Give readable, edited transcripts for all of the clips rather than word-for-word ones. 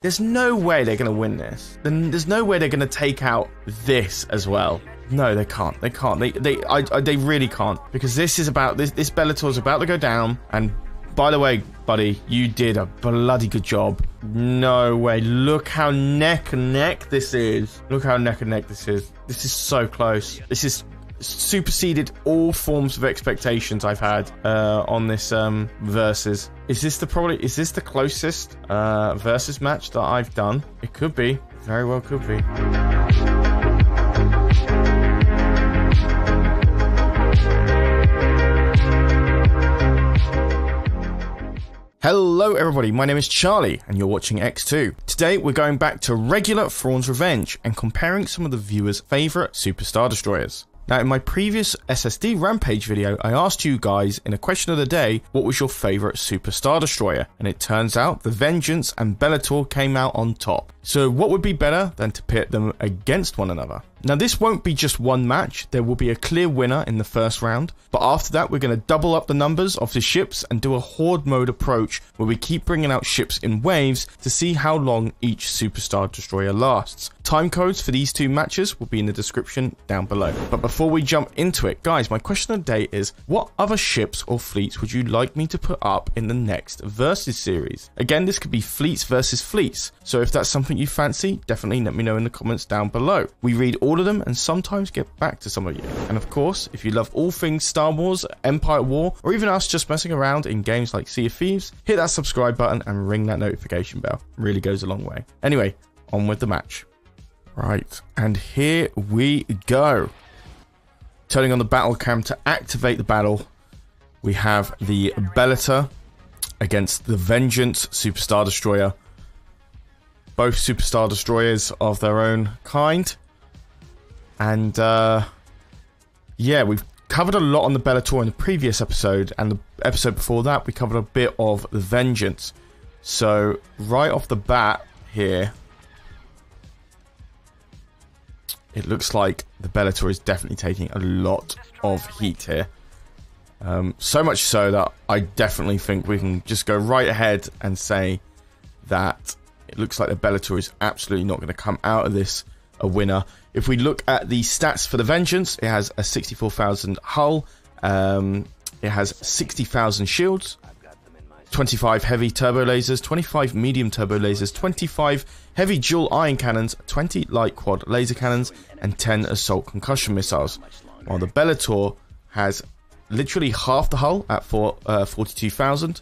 There's no way they're going to win this. Then there's no way they're going to take out this as well. No, they can't. They can't. They really can't, because this is about this Bellator is about to go down. And by the way, buddy, you did a bloody good job. No way. Look how neck and neck this is. Look how neck and neck this is. This is so close. This is superseded all forms of expectations I've had on this versus. Is this the closest versus match that I've done? It could be. Very well could be. Hello everybody, my name is Charlie and you're watching X2. Today we're going back to regular Thrawn's Revenge and comparing some of the viewers' favourite Superstar Destroyers. Now, in my previous SSD Rampage video, I asked you guys in a question of the day, what was your favourite Superstar Destroyer? And it turns out the Vengeance and Bellator came out on top. So what would be better than to pit them against one another? Now, this won't be just one match. There will be a clear winner in the first round. But after that, we're going to double up the numbers of the ships and do a horde mode approach where we keep bringing out ships in waves to see how long each Superstar Destroyer lasts. Time codes for these two matches will be in the description down below. But before we jump into it, guys, my question of the day is, what other ships or fleets would you like me to put up in the next Versus series? Again, this could be fleets versus fleets. So if that's something you fancy, definitely let me know in the comments down below. We read all of them and sometimes get back to some of you. And of course, if you love all things Star Wars, Empire War, or even us just messing around in games like Sea of Thieves, hit that subscribe button and ring that notification bell. It really goes a long way. Anyway, on with the match. Right, and here we go. Turning on the battle cam to activate the battle, we have the Bellator against the Vengeance Superstar Destroyer. Both Superstar Destroyers of their own kind. And, yeah, we've covered a lot on the Bellator in the previous episode, and the episode before that, we covered a bit of the Vengeance. So, right off the bat here, it looks like the Bellator is definitely taking a lot of heat here. So much so that I definitely think we can just go right ahead and say that it looks like the Bellator is absolutely not going to come out of this a winner. If we look at the stats for the Vengeance, it has a 64,000 hull. It has 60,000 shields. 25 heavy turbo lasers, 25 medium turbo lasers, 25 heavy dual ion cannons, 20 light quad laser cannons, and 10 assault concussion missiles. While the Bellator has literally half the hull at 42,000,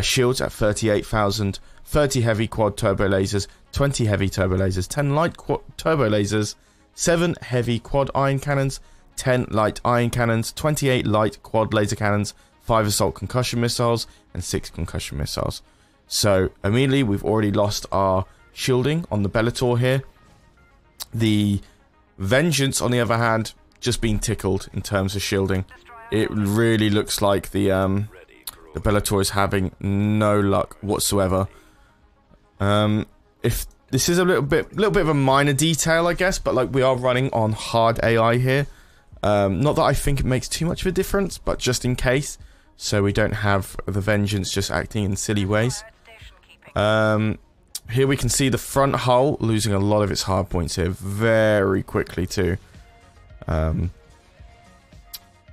shields at 38,000, 30 heavy quad turbo lasers, 20 heavy turbo lasers, 10 light quad turbo lasers, 7 heavy quad ion cannons, 10 light ion cannons, 28 light quad laser cannons, 5 assault concussion missiles, and 6 concussion missiles. So immediately we've already lost our shielding on the Bellator here. The Vengeance, on the other hand, just been tickled in terms of shielding. It really looks like the Bellator is having no luck whatsoever. If this is a little bit of a minor detail, I guess, but like we are running on hard AI here. Not that I think it makes too much of a difference, but just in case, so we don't have the Vengeance just acting in silly ways. Here we can see the front hull losing a lot of its hard points here very quickly too.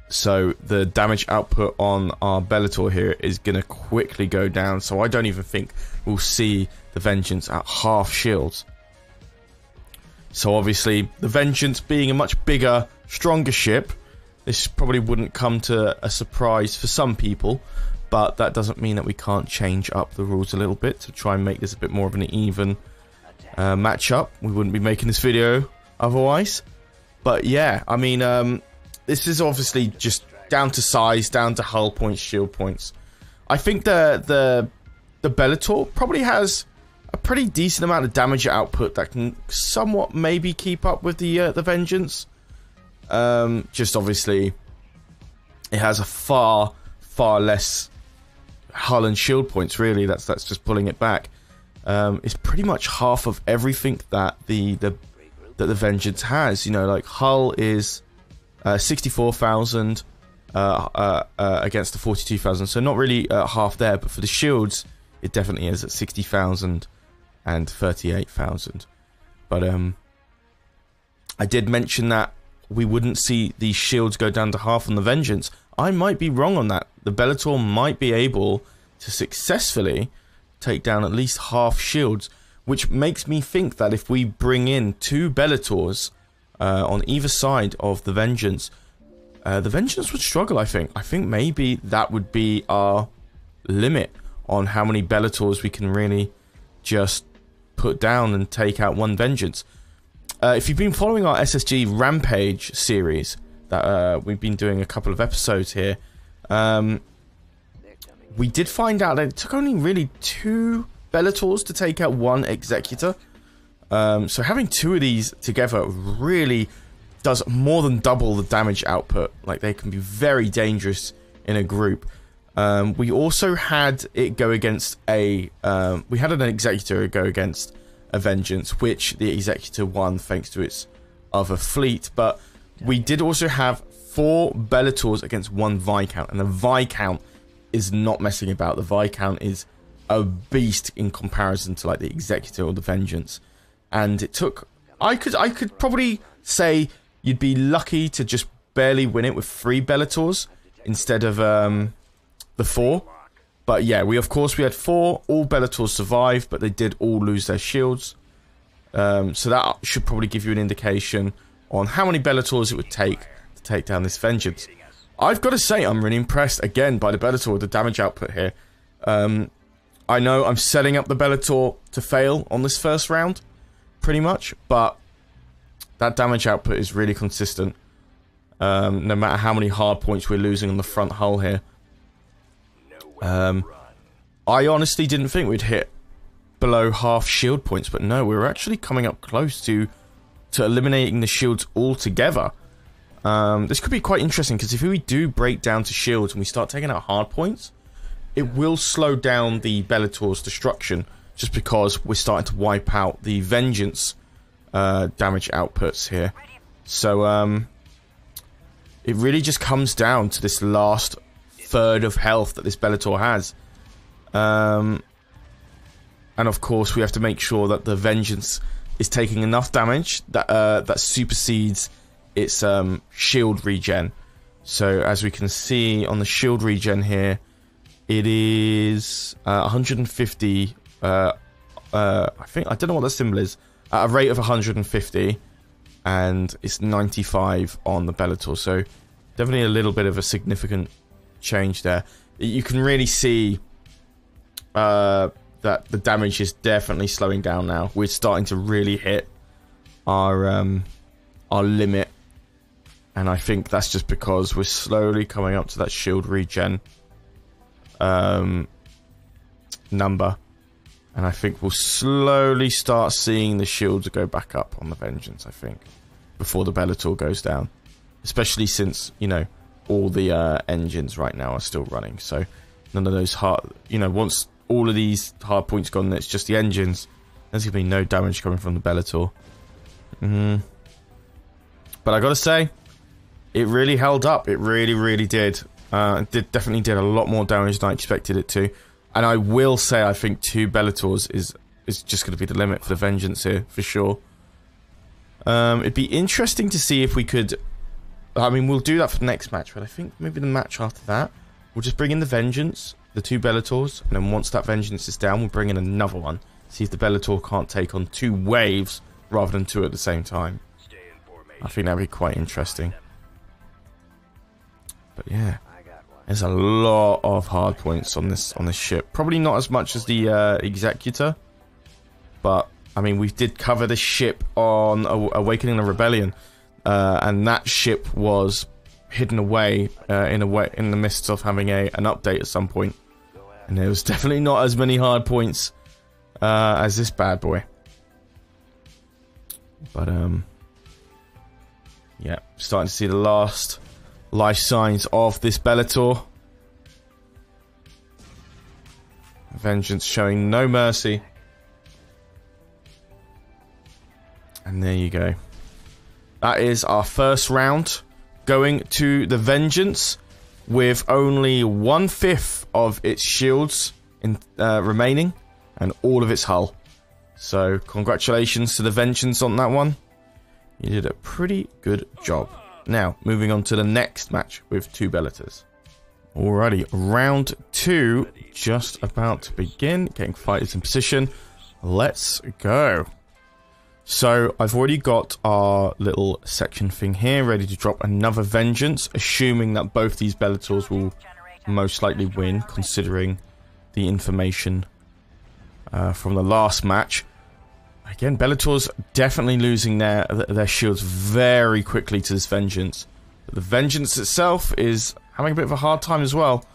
So the damage output on our Bellator here is going to quickly go down, so I don't even think we'll see the Vengeance at half shields. So obviously, the Vengeance being a much bigger, stronger ship, this probably wouldn't come to a surprise for some people, but that doesn't mean that we can't change up the rules a little bit to try and make this a bit more of an even matchup. We wouldn't be making this video otherwise. But yeah, I mean, this is obviously just down to size, down to hull points, shield points. I think the Bellator probably has a pretty decent amount of damage output that can somewhat maybe keep up with the Vengeance. Just obviously, it has a far less hull and shield points. Really, that's just pulling it back. It's pretty much half of everything that the Vengeance has. You know, like hull is 64,000 against the 42,000, so not really half there. But for the shields, it definitely is at 60,000. and 38,000. But I did mention that we wouldn't see these shields go down to half on the Vengeance. I might be wrong on that. The Bellator might be able to successfully take down at least half shields, which makes me think that if we bring in 2 Bellators on either side of the Vengeance would struggle, I think. I think maybe that would be our limit on how many Bellators we can really just put down and take out one Vengeance. If you've been following our SSG Rampage series, that we've been doing a couple of episodes here, we did find out that it took only really 2 Bellators to take out one Executor. So having 2 of these together really does more than double the damage output. Like, they can be very dangerous in a group. We also had it go against a... we had an Executor go against a Vengeance, which the Executor won thanks to its other fleet. But we did also have 4 Bellators against 1 Viscount, and the Viscount is not messing about. The Viscount is a beast in comparison to like the Executor or the Vengeance. And it took... I could probably say you'd be lucky to just barely win it with 3 Bellators instead of the 4. But yeah, we had 4. All Bellators survived, but they did all lose their shields. So that should probably give you an indication on how many Bellators it would take to take down this Vengeance. I've got to say, I'm really impressed again by the Bellator with the damage output here. I know I'm setting up the Bellator to fail on this first round, pretty much, but that damage output is really consistent. No matter how many hard points we're losing on the front hull here. I honestly didn't think we'd hit below half shield points, but no, we were actually coming up close to eliminating the shields altogether. This could be quite interesting, because if we do break down to shields and we start taking out hard points, it will slow down the Bellator's destruction, just because we're starting to wipe out the Vengeance damage outputs here. So it really just comes down to this last third of health that this Bellator has. And of course we have to make sure that the Vengeance is taking enough damage that that supersedes its shield regen. So as we can see on the shield regen here, it is 150 I think, I don't know what that symbol is, at a rate of 150, and it's 95 on the Bellator. So definitely a little bit of a significant change there. You can really see that the damage is definitely slowing down now. We're starting to really hit our limit, and I think that's just because we're slowly coming up to that shield regen number, and I think we'll slowly start seeing the shields go back up on the Vengeance, I think, before the Bellator goes down, especially since, you know, all the engines right now are still running, so none of those hard, you know, once all of these hard points gone, it's just the engines, there's gonna be no damage coming from the Bellator. But I gotta say, it really held up. It really did. It definitely did a lot more damage than I expected it to. And I will say, I think 2 Bellators is just going to be the limit for the Vengeance here, for sure. It'd be interesting to see if we could... I mean, we'll do that for the next match, but I think maybe the match after that, we'll just bring in the Vengeance, the 2 Bellators, and then once that Vengeance is down, we'll bring in another one. See if the Bellator can't take on 2 waves rather than 2 at the same time. I think that'd be quite interesting. But yeah, there's a lot of hard points on this ship. Probably not as much as the Executor, but I mean, we did cover this ship on Awakening the Rebellion, and that ship was hidden away in the midst of having an update at some point, and there was definitely not as many hard points as this bad boy. But yeah, starting to see the last life signs of this Bellator. Vengeance showing no mercy. And there you go. That is our first round, going to the Vengeance with only 1/5 of its shields remaining and all of its hull. So, congratulations to the Vengeance on that one. You did a pretty good job. Now, moving on to the next match with two Bellators. Alrighty, round 2 just about to begin. Getting fighters in position. Let's go. So, I've already got our little section thing here ready to drop another Vengeance, assuming that both these Bellators will most likely win, considering the information from the last match. Again, Bellator's definitely losing their shields very quickly to this Vengeance. But the Vengeance itself is having a bit of a hard time as well.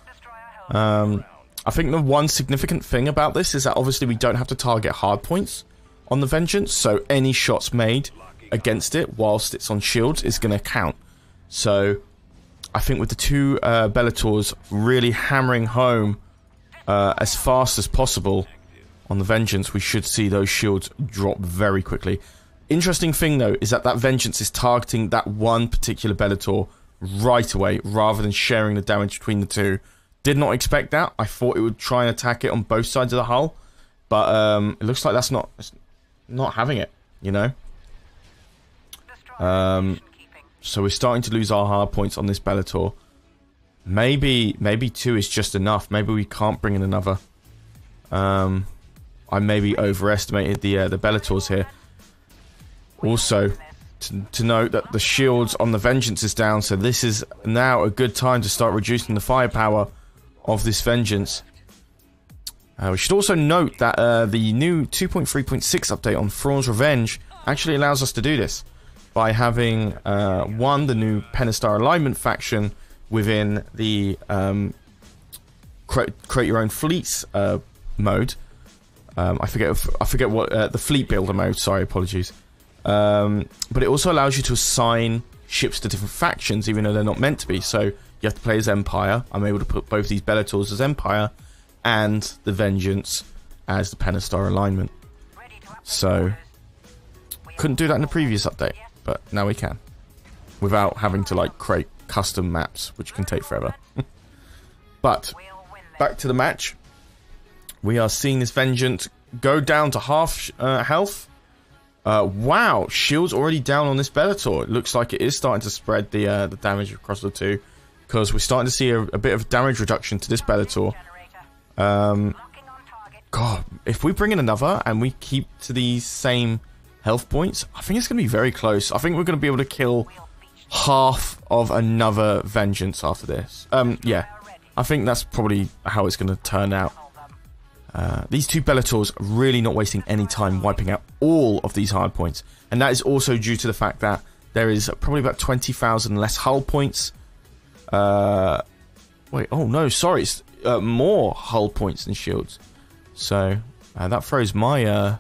I think the one significant thing about this is that obviously we don't have to target hard points on the Vengeance, so any shots made against it whilst it's on shields is going to count. So I think with the two Bellators really hammering home as fast as possible on the Vengeance, we should see those shields drop very quickly. Interesting thing though is that Vengeance is targeting that one particular Bellator right away rather than sharing the damage between the two. Did not expect that. I thought it would try and attack it on both sides of the hull, but it looks like that's not having it, you know. So we're starting to lose our hard points on this Bellator. Maybe 2 is just enough. Maybe we can't bring in another. I maybe overestimated the Bellators here. Also, to note that the shields on the Vengeance is down, so this is now a good time to start reducing the firepower of this Vengeance. We should also note that the new 2.3.6 update on Thrawn's Revenge actually allows us to do this by having the new Pentastar alignment faction within the create your own fleets mode. I forget what the fleet builder mode. Sorry, apologies. But it also allows you to assign ships to different factions, even though they're not meant to be. So you have to play as Empire. I'm able to put both these Bellators as Empire and the Vengeance as the Pentastar alignment. So couldn't do that in the previous update, but now we can, without having to like create custom maps, which can take forever. But back to the match. We are seeing this Vengeance go down to half health. Wow, shield's already down on this Bellator. It looks like it is starting to spread the damage across the two, because we're starting to see a bit of damage reduction to this Bellator. God, if we bring in another and we keep to these same health points, I think it's going to be very close. I think we're going to be able to kill half of another Vengeance after this. Yeah, I think that's probably how it's going to turn out. These two Bellators are really not wasting any time wiping out all of these hard points. And that is also due to the fact that there is probably about 20,000 less hull points. Wait, oh no, sorry, it's more hull points than shields. So that throws my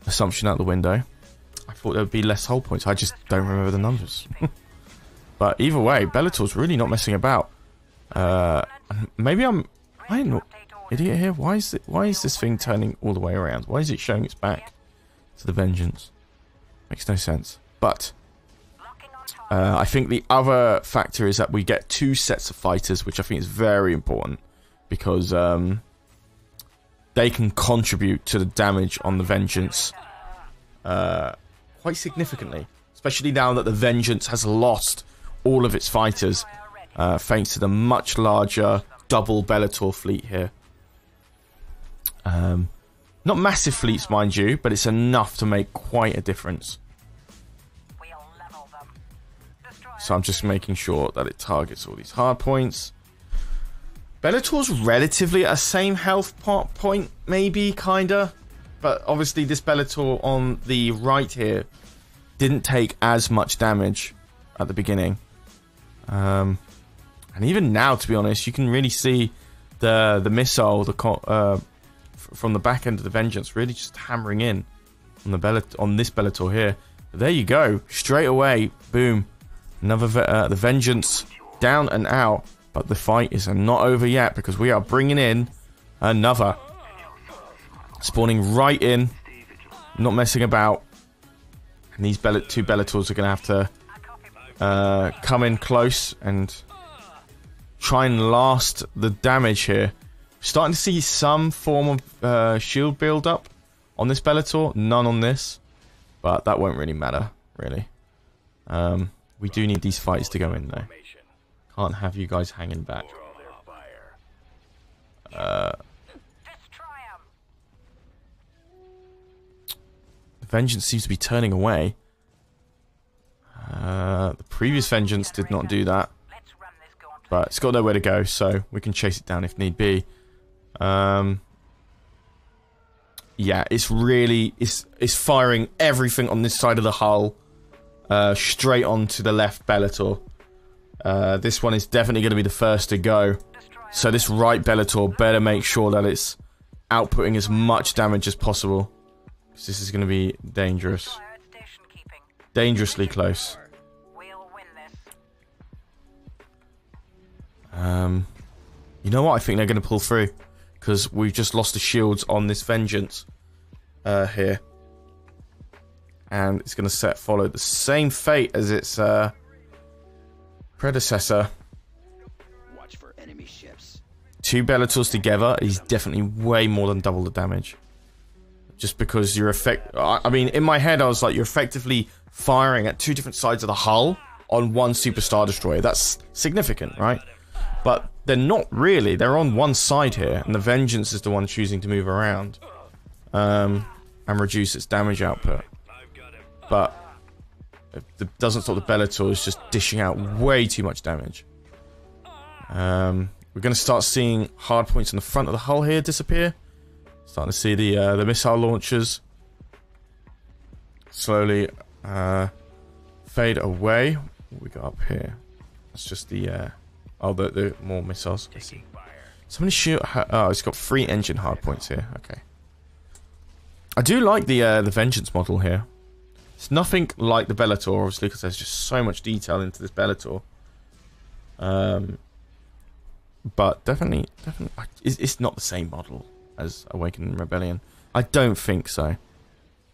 assumption out the window. I thought there would be less hull points. I just don't remember the numbers. But either way, Bellator's really not messing about. Maybe I'm not idiot here. Why is this thing turning all the way around? Why is it showing its back to the Vengeance? Makes no sense. But I think the other factor is that we get 2 sets of fighters, which I think is very important, because they can contribute to the damage on the Vengeance quite significantly, especially now that the Vengeance has lost all of its fighters thanks to the much larger double Bellator fleet here. Not massive fleets, mind you, but it's enough to make quite a difference. So I'm just making sure that it targets all these hard points. Bellator's relatively at the same health point, maybe, kinda. But obviously this Bellator on the right here didn't take as much damage at the beginning. And even now, to be honest, you can really see the missile from the back end of the Vengeance really just hammering in on this Bellator here. But there you go, straight away, boom. Another the Vengeance down and out, but the fight is not over yet, because we are bringing in another, spawning right in, not messing about. And these two Bellators are going to have to come in close and try and last the damage here. Starting to see some form of shield build up on this Bellator, none on this. But that won't really matter, really. We do need these fights to go in, though. Can't have you guys hanging back. Vengeance seems to be turning away. The previous Vengeance did not do that. But it's got nowhere to go, so we can chase it down if need be. Yeah, it's really... It's firing everything on this side of the hull. Straight onto the left Bellator. This one is definitely going to be the first to go. So this right Bellator better make sure that it's outputting as much damage as possible. Because this is going to be dangerous. Dangerously close. You know what? I think they're going to pull through. Because we've just lost the shields on this Vengeance. Here. And it's going to follow the same fate as its predecessor. Watch for enemy ships. 2 Bellators together is definitely way more than double the damage. Just because you're I mean, in my head, I was like, you're effectively firing at 2 different sides of the hull on 1 Super Star Destroyer. That's significant, right? But they're not really. They're on one side here, and the Vengeance is the one choosing to move around and reduce its damage output. But it doesn't stop the Bellator. It's just dishing out way too much damage. We're going to start seeing hard points in the front of the hull here disappear. Starting to see the missile launchers slowly fade away. What we got up here? That's just the the more missiles. I see. Somebody shoot. Oh, it's got 3 engine hard points here. Okay. I do like the Vengeance model here. It's nothing like the Bellator, obviously, because there's just so much detail into this Bellator. But definitely, it's not the same model as Awakening Rebellion. I don't think so.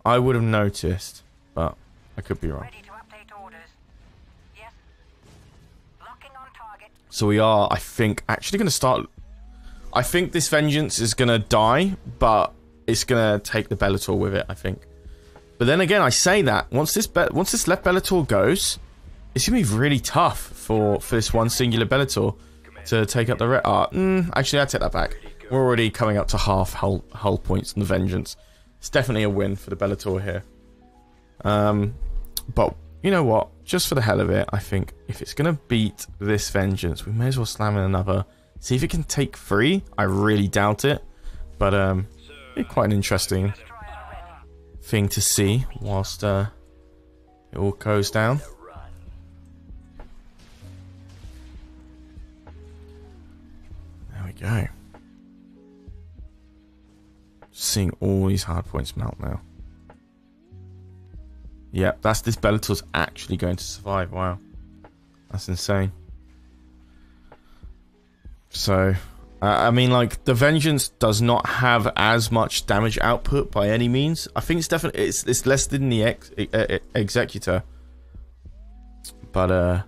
I would have noticed, but I could be wrong. Ready to update orders. Yes. Locking on target. So we are, I think, actually going to start... I think this Vengeance is going to die, but it's going to take the Bellator with it, I think. But then again, I say that, once this left Bellator goes, it's going to be really tough for this one singular Bellator to take up the rest. Actually, I take that back. We're already coming up to half hull points on the Vengeance. It's definitely a win for the Bellator here. But, you know what? Just for the hell of it, I think if it's going to beat this Vengeance, we may as well slam in another. See if it can take 3. I really doubt it. But, it'd be quite an interesting thing to see whilst it all goes down. There we go. Seeing all these hard points melt now. Yep, that's this Bellator's actually going to survive. Wow. That's insane. So, I mean, like, the Vengeance does not have as much damage output by any means. I think it's definitely it's less than the Executor. But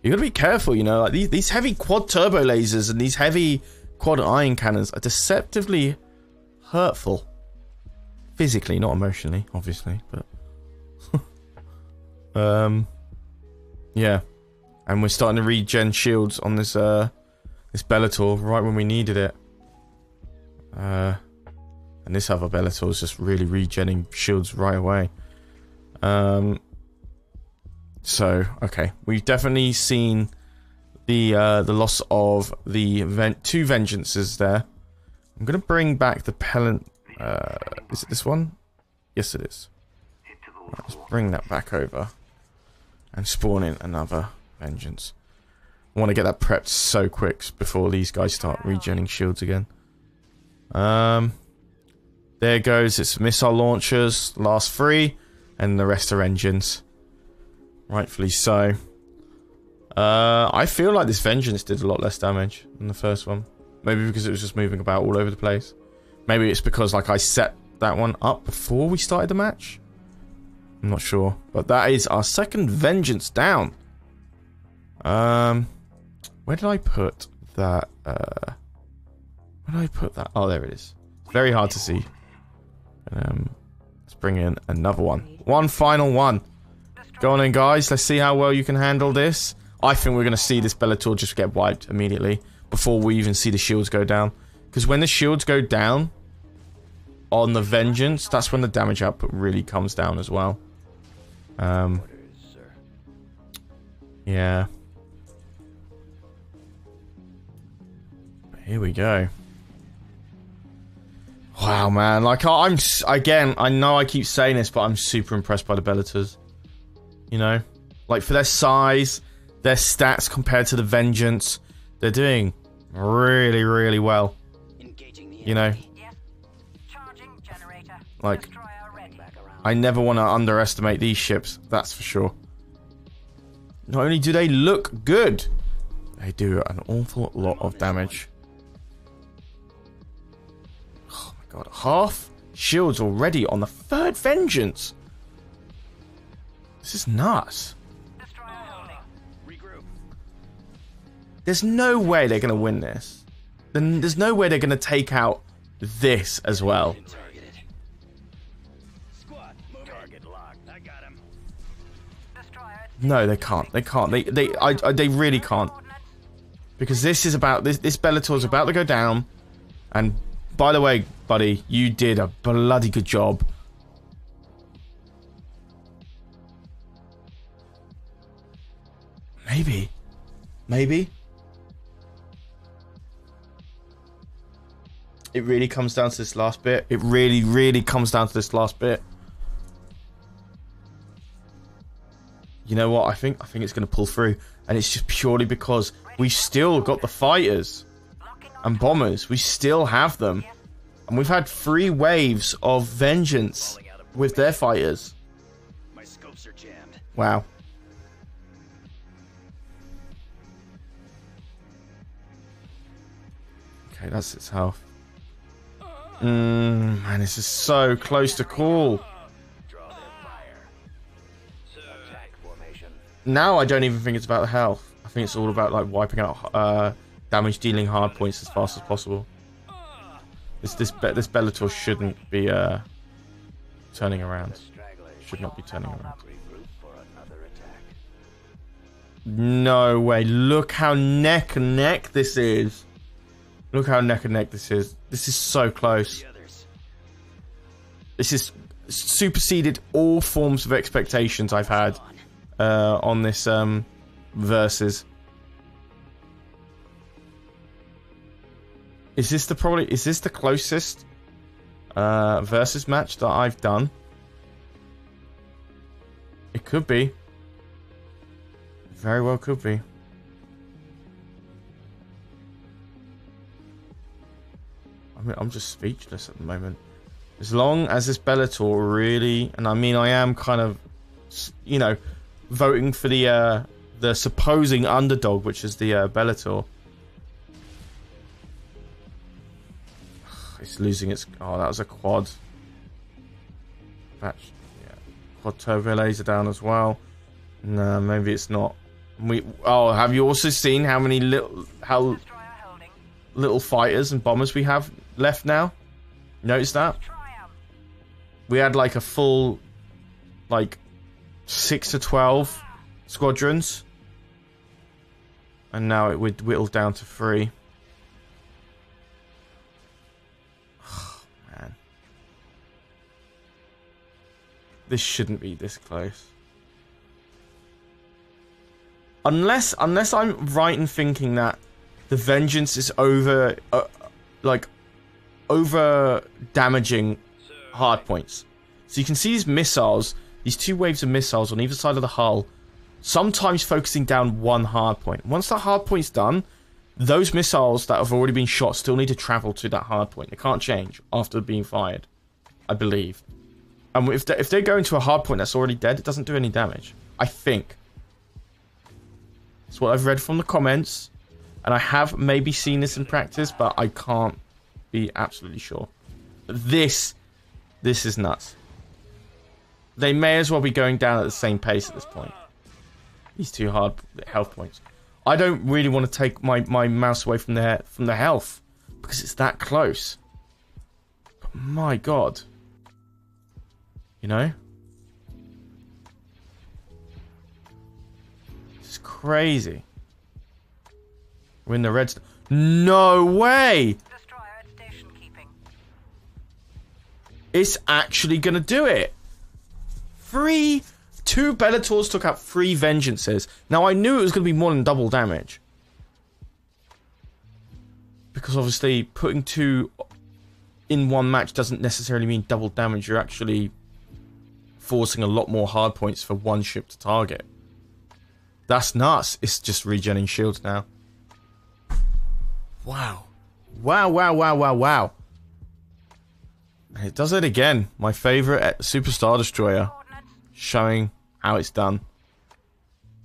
you gotta be careful, you know. Like these heavy quad turbo lasers and these heavy quad ion cannons are deceptively hurtful. Physically, not emotionally, obviously, but yeah. And we're starting to regen shields on this this Bellator right when we needed it. And this other Bellator is just really regenning shields right away. So, okay. We've definitely seen the loss of the 2 Vengeances there. I'm going to bring back the Pellant. Is it this one? Yes, it is. Right, let's bring that back over. And spawn in another Vengeance. I want to get that prepped so quick before these guys start regenning shields again. There goes its missile launchers, last 3, and the rest are engines. Rightfully so. I feel like this Vengeance did a lot less damage than the first one. Maybe because it was just moving about all over the place. Maybe it's because like I set that one up before we started the match. I'm not sure. But that is our second Vengeance down. Where did I put that? Where did I put that? Oh, there it is. It's very hard to see. Let's bring in another one. One final one. Go on in, guys. Let's see how well you can handle this. I think we're going to see this Bellator just get wiped immediately before we even see the shields go down. Because when the shields go down on the Vengeance, that's when the damage output really comes down as well. Yeah. Here we go. Wow, man. Like, again, I know I keep saying this, but I'm super impressed by the Bellators. You know? Like, for their size, their stats compared to the Vengeance, they're doing really, really well. You know? Like, I never want to underestimate these ships, that's for sure. Not only do they look good, they do an awful lot of damage. Oh my god, half shields already on the third Vengeance. This is nuts. There's no way they're going to win this. Then there's no way they're going to take out this as well. No, they can't. They can't. They really can't. Because this is about this Bellator is about to go down. And by the way, buddy, you did a bloody good job. Maybe. Maybe. It really comes down to this last bit. It really, really comes down to this last bit. You know what? I think it's going to pull through. And it's just purely because we've still got the fighters and bombers. We still have them. And we've had 3 waves of Vengeance with their fighters. My scopes are jammed. Wow. Okay, that's its health. Man, this is so close to call. Now I don't even think it's about the health. I think it's all about like wiping out damage dealing hard points as fast as possible. This Bellator shouldn't be turning around. Should not be turning around. No way. Look how neck and neck this is. Look how neck and neck this is. This is so close. This is superseded all forms of expectations I've had on this versus. Is this the closest versus match that I've done? It could be. It very well could be. I mean, I'm just speechless at the moment. As long as this Bellator really, and I mean, I am kind of, you know, voting for the supposing underdog, which is the Bellator. It's losing its. Oh, that was a quad. Yeah, quad turbo laser down as well. No, maybe it's not. Oh, have you also seen how many little fighters and bombers we have left now? Notice that? We had like a full, like 6 to 12 squadrons, and now it would whittle down to 3. Oh, man, this shouldn't be this close. Unless I'm right in thinking that the Vengeance is over damaging hard points. So you can see these missiles, these 2 waves of missiles on either side of the hull, sometimes focusing down one hard point. Once that hard point's done, those missiles that have already been shot still need to travel to that hard point. They can't change after being fired, I believe. And if they go into a hard point that's already dead, it doesn't do any damage. I think. That's what I've read from the comments. And I have maybe seen this in practice, but I can't be absolutely sure. But this is nuts. They may as well be going down at the same pace at this point. These 2 hard health points. I don't really want to take my mouse away from the health, because it's that close. But my god. You know? It's crazy. We're in the red... No way! Destroyer at station keeping. It's actually going to do it. 2 Bellators took out 3 Vengeances. Now, I knew it was going to be more than double damage. Because obviously, putting 2 in one match doesn't necessarily mean double damage. You're actually forcing a lot more hard points for one ship to target. That's nuts. It's just regenerating shields now. Wow. Wow, wow, wow, wow, wow. And it does it again. My favorite Super Star Destroyer. Showing how it's done.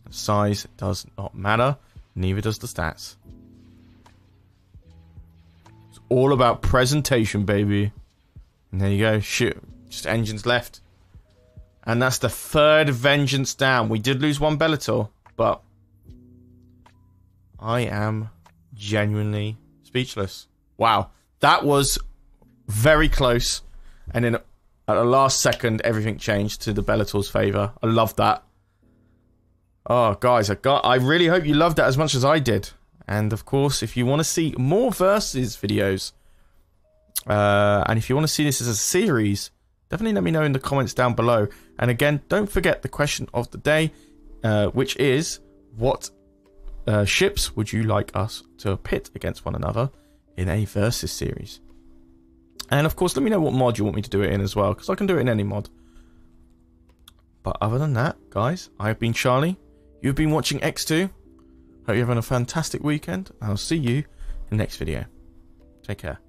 Size does not matter. Neither does the stats. It's all about presentation, baby. And there you go. Shoot. Just engines left. And that's the 3rd Vengeance down. We did lose 1 Bellator, but I am genuinely speechless. Wow. That was very close. And then at the last second, everything changed to the Bellator's favour. I love that. Oh, guys, I really hope you loved that as much as I did. And, of course, if you want to see more Versus videos, and if you want to see this as a series, definitely let me know in the comments down below. And, again, don't forget the question of the day, which is, what ships would you like us to pit against one another in a Versus series? And, of course, let me know what mod you want me to do it in as well, because I can do it in any mod. But other than that, guys, I have been Charlie. You've been watching X2. Hope you're having a fantastic weekend. I'll see you in the next video. Take care.